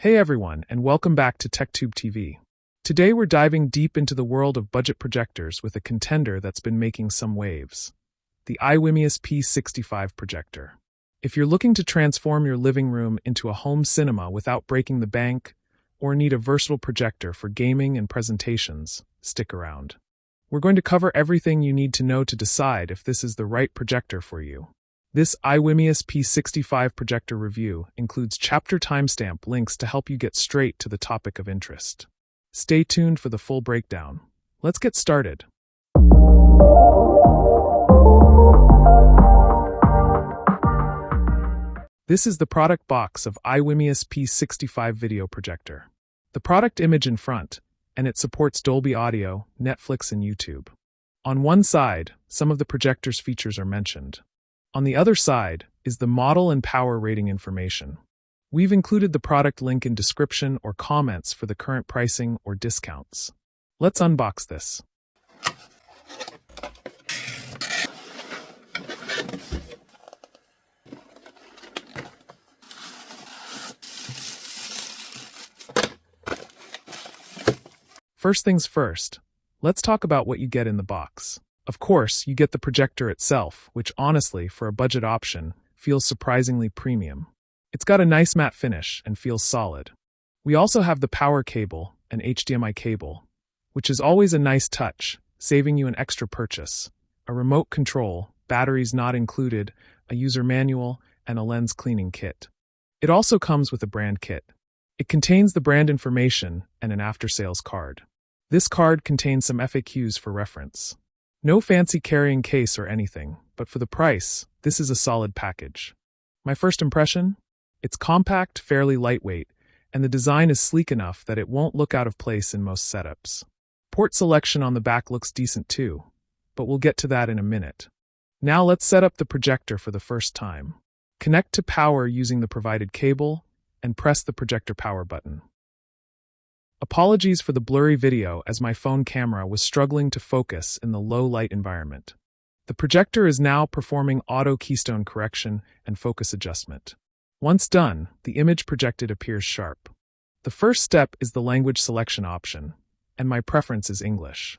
Hey everyone, and welcome back to TechTube TV. Today we're diving deep into the world of budget projectors with a contender that's been making some waves: the iWIMIUS P65 Projector. If you're looking to transform your living room into a home cinema without breaking the bank, or need a versatile projector for gaming and presentations, stick around. We're going to cover everything you need to know to decide if this is the right projector for you. This iWIMIUS P65 Projector review includes chapter timestamp links to help you get straight to the topic of interest. Stay tuned for the full breakdown. Let's get started. This is the product box of iWIMIUS P65 Video Projector. The product image in front, and it supports Dolby Audio, Netflix, and YouTube. On one side, some of the projector's features are mentioned. On the other side is the model and power rating information. We've included the product link in description or comments for the current pricing or discounts. Let's unbox this. First things first, let's talk about what you get in the box. Of course, you get the projector itself, which honestly, for a budget option, feels surprisingly premium. It's got a nice matte finish and feels solid. We also have the power cable and HDMI cable, which is always a nice touch, saving you an extra purchase. A remote control, batteries not included, a user manual, and a lens cleaning kit. It also comes with a brand kit. It contains the brand information and an after-sales card. This card contains some FAQs for reference. No fancy carrying case or anything, but for the price, this is a solid package. My first impression? It's compact, fairly lightweight, and the design is sleek enough that it won't look out of place in most setups. Port selection on the back looks decent too, but we'll get to that in a minute. Now let's set up the projector for the first time. Connect to power using the provided cable, and press the projector power button. Apologies for the blurry video as my phone camera was struggling to focus in the low light environment. The projector is now performing auto keystone correction and focus adjustment. Once done, the image projected appears sharp. The first step is the language selection option, and my preference is English.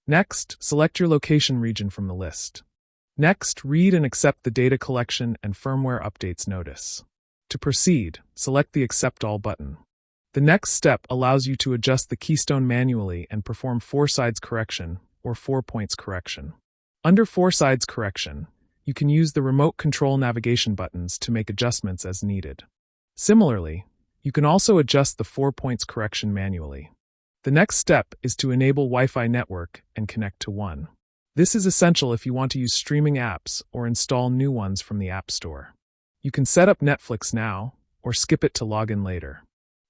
Next, select your location region from the list. Next, read and accept the data collection and firmware updates notice. To proceed, select the Accept All button. The next step allows you to adjust the keystone manually and perform 4 sides correction, or 4 points correction. Under 4 sides correction, you can use the remote control navigation buttons to make adjustments as needed. Similarly, you can also adjust the 4 points correction manually. The next step is to enable Wi-Fi network and connect to one. This is essential if you want to use streaming apps or install new ones from the App Store. You can set up Netflix now, or skip it to log in later.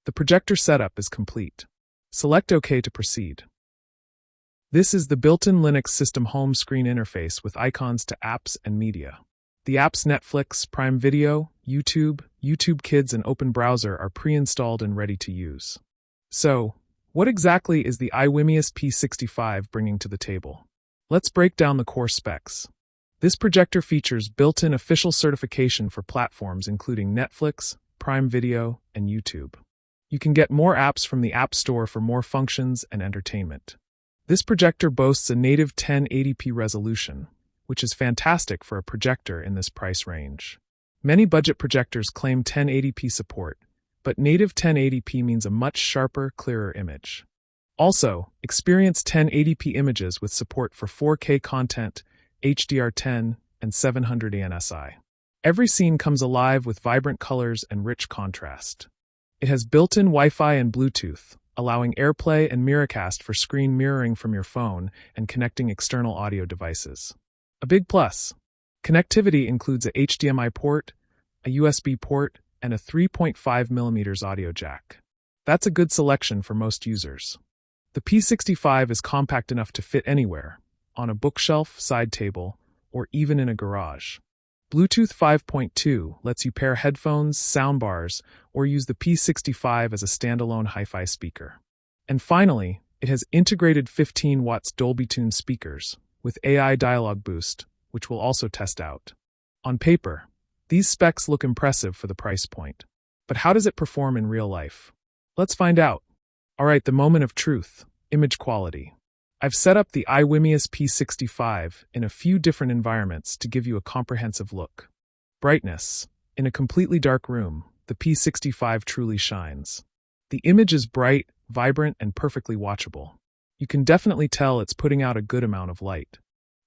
The projector setup is complete. Select OK to proceed. This is the built-in Linux system home screen interface with icons to apps and media. The apps Netflix, Prime Video, YouTube, YouTube Kids, and Open Browser are pre-installed and ready to use. So, what exactly is the iWIMIUS P65 bringing to the table? Let's break down the core specs. This projector features built-in official certification for platforms including Netflix, Prime Video, and YouTube. You can get more apps from the App Store for more functions and entertainment. This projector boasts a native 1080p resolution, which is fantastic for a projector in this price range. Many budget projectors claim 1080p support, but native 1080p means a much sharper, clearer image. Also, experience 1080p images with support for 4K content, HDR10, and 700 ANSI. Every scene comes alive with vibrant colors and rich contrast. It has built-in Wi-Fi and Bluetooth, allowing AirPlay and Miracast for screen mirroring from your phone and connecting external audio devices. A big plus. Connectivity includes a HDMI port, a USB port, and a 3.5mm audio jack. That's a good selection for most users. The P65 is compact enough to fit anywhere, on a bookshelf, side table, or even in a garage. Bluetooth 5.2 lets you pair headphones, soundbars, or use the P65 as a standalone hi-fi speaker. And finally, it has integrated 15 watts Dolby Tune speakers with AI Dialogue Boost, which we'll also test out. On paper, these specs look impressive for the price point. But how does it perform in real life? Let's find out. Alright, the moment of truth, image quality. I've set up the iWIMIUS P65 in a few different environments to give you a comprehensive look. Brightness. In a completely dark room, the P65 truly shines. The image is bright, vibrant, and perfectly watchable. You can definitely tell it's putting out a good amount of light.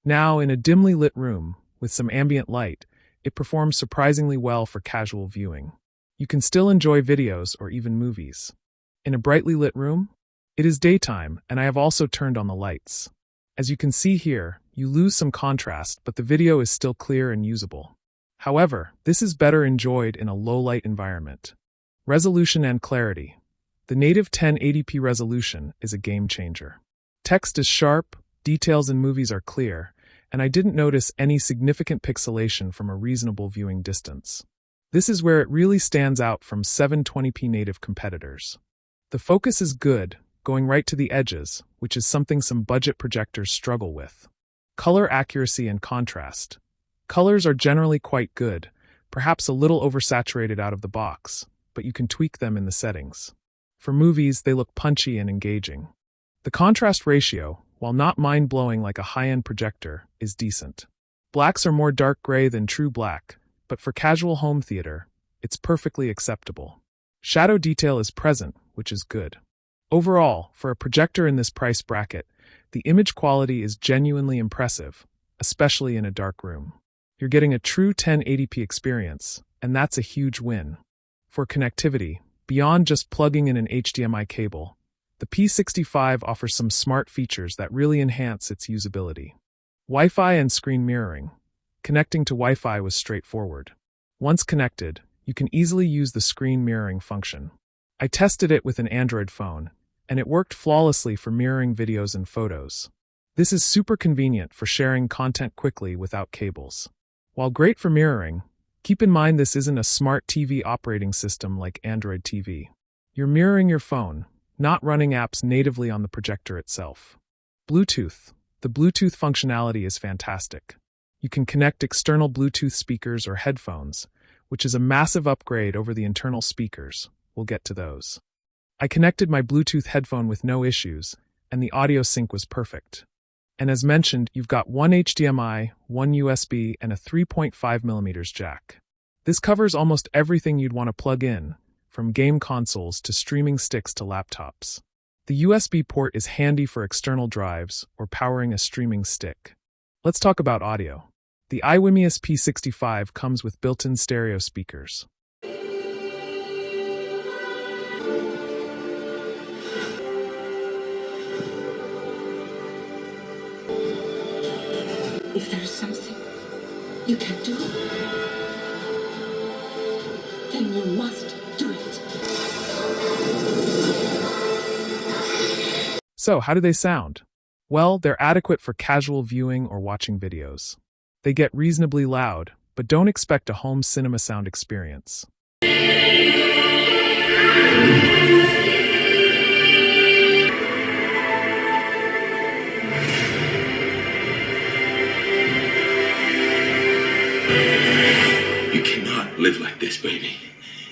Now, in a dimly lit room, with some ambient light, it performs surprisingly well for casual viewing. You can still enjoy videos or even movies. In a brightly lit room, it is daytime, and I have also turned on the lights. As you can see here, you lose some contrast, but the video is still clear and usable. However, this is better enjoyed in a low-light environment. Resolution and clarity. The native 1080p resolution is a game changer. Text is sharp, details in movies are clear, and I didn't notice any significant pixelation from a reasonable viewing distance. This is where it really stands out from 720p native competitors. The focus is good, going right to the edges, which is something some budget projectors struggle with. Color accuracy and contrast. Colors are generally quite good, perhaps a little oversaturated out of the box, but you can tweak them in the settings. For movies, they look punchy and engaging. The contrast ratio, while not mind-blowing like a high-end projector, is decent. Blacks are more dark gray than true black, but for casual home theater, it's perfectly acceptable. Shadow detail is present, which is good. Overall, for a projector in this price bracket, the image quality is genuinely impressive, especially in a dark room. You're getting a true 1080p experience, and that's a huge win. For connectivity, beyond just plugging in an HDMI cable, the P65 offers some smart features that really enhance its usability. Wi-Fi and screen mirroring. Connecting to Wi-Fi was straightforward. Once connected, you can easily use the screen mirroring function. I tested it with an Android phone, and it worked flawlessly for mirroring videos and photos. This is super convenient for sharing content quickly without cables. While great for mirroring, keep in mind this isn't a smart TV operating system like Android TV. You're mirroring your phone, not running apps natively on the projector itself. Bluetooth. The Bluetooth functionality is fantastic. You can connect external Bluetooth speakers or headphones, which is a massive upgrade over the internal speakers. We'll get to those. I connected my Bluetooth headphone with no issues, and the audio sync was perfect. And as mentioned, you've got one HDMI, one USB, and a 3.5mm jack. This covers almost everything you'd want to plug in, from game consoles to streaming sticks to laptops. The USB port is handy for external drives or powering a streaming stick. Let's talk about audio. The iWIMIUS P65 comes with built-in stereo speakers. If there's something you can do, then you must do it. So, how do they sound? Well, they're adequate for casual viewing or watching videos. They get reasonably loud, but don't expect a home cinema sound experience. You cannot live like this, baby,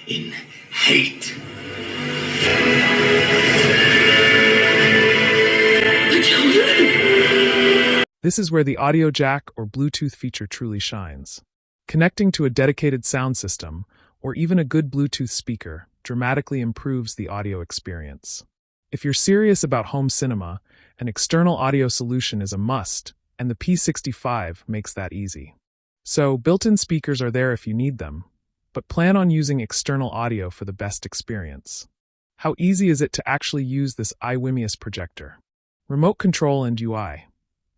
in hate. The children! This is where the audio jack or Bluetooth feature truly shines. Connecting to a dedicated sound system, or even a good Bluetooth speaker, dramatically improves the audio experience. If you're serious about home cinema, an external audio solution is a must, and the P65 makes that easy. So, built-in speakers are there if you need them, but plan on using external audio for the best experience. How easy is it to actually use this iWIMIUS projector? Remote control and UI.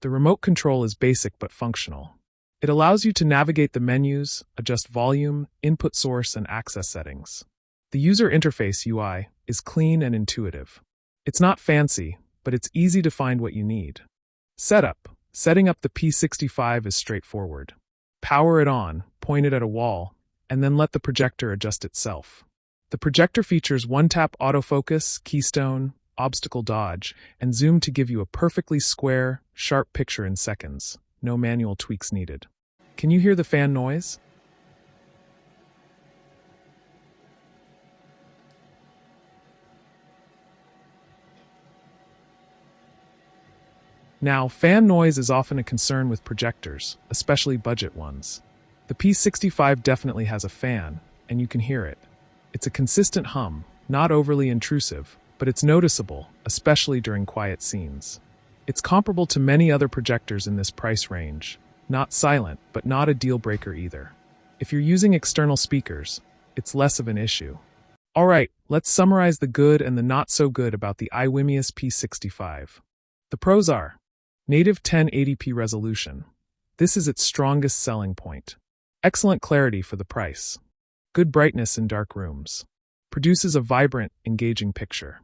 The remote control is basic but functional. It allows you to navigate the menus, adjust volume, input source, and access settings. The user interface UI is clean and intuitive. It's not fancy, but it's easy to find what you need. Setup. Setting up the P65 is straightforward. Power it on, point it at a wall, and then let the projector adjust itself. The projector features one-tap autofocus, keystone, obstacle dodge, and zoom to give you a perfectly square, sharp picture in seconds. No manual tweaks needed. Can you hear the fan noise? Now, fan noise is often a concern with projectors, especially budget ones. The P65 definitely has a fan, and you can hear it. It's a consistent hum, not overly intrusive, but it's noticeable, especially during quiet scenes. It's comparable to many other projectors in this price range. Not silent, but not a deal breaker either. If you're using external speakers, it's less of an issue. Alright, let's summarize the good and the not so good about the iWIMIUS P65. The pros are: native 1080p resolution. This is its strongest selling point. Excellent clarity for the price. Good brightness in dark rooms. Produces a vibrant, engaging picture.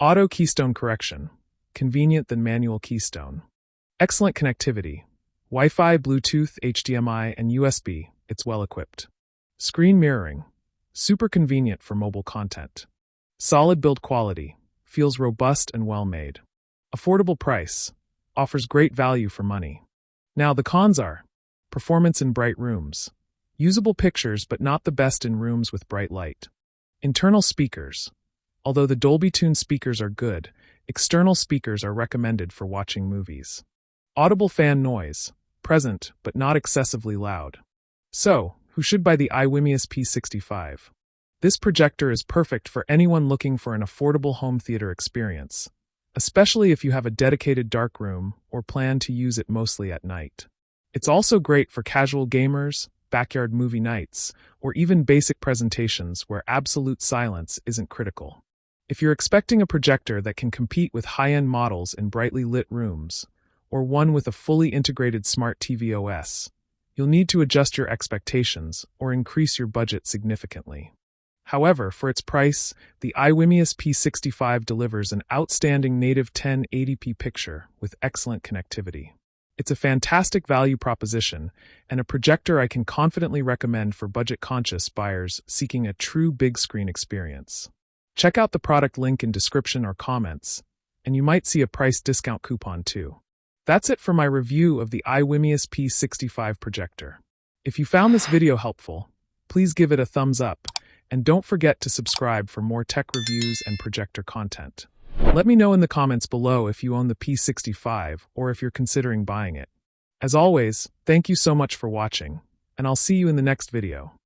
Auto keystone correction. Convenient than manual keystone. Excellent connectivity. Wi-Fi, Bluetooth, HDMI, and USB. It's well equipped. Screen mirroring. Super convenient for mobile content. Solid build quality. Feels robust and well made. Affordable price. Offers great value for money. Now the cons are: performance in bright rooms. Usable pictures but not the best in rooms with bright light. Internal speakers. Although the Dolby Tune speakers are good, external speakers are recommended for watching movies. Audible fan noise. Present, but not excessively loud. So, who should buy the iWIMIUS P65? This projector is perfect for anyone looking for an affordable home theater experience, especially if you have a dedicated dark room or plan to use it mostly at night. It's also great for casual gamers, backyard movie nights, or even basic presentations where absolute silence isn't critical. If you're expecting a projector that can compete with high-end models in brightly lit rooms, or one with a fully integrated smart TV OS, you'll need to adjust your expectations or increase your budget significantly. However, for its price, the iWIMIUS P65 delivers an outstanding native 1080p picture with excellent connectivity. It's a fantastic value proposition and a projector I can confidently recommend for budget-conscious buyers seeking a true big screen experience. Check out the product link in description or comments, and you might see a price discount coupon too. That's it for my review of the iWIMIUS P65 projector. If you found this video helpful, please give it a thumbs up, and don't forget to subscribe for more tech reviews and projector content. Let me know in the comments below if you own the P65 or if you're considering buying it. As always, thank you so much for watching, and I'll see you in the next video.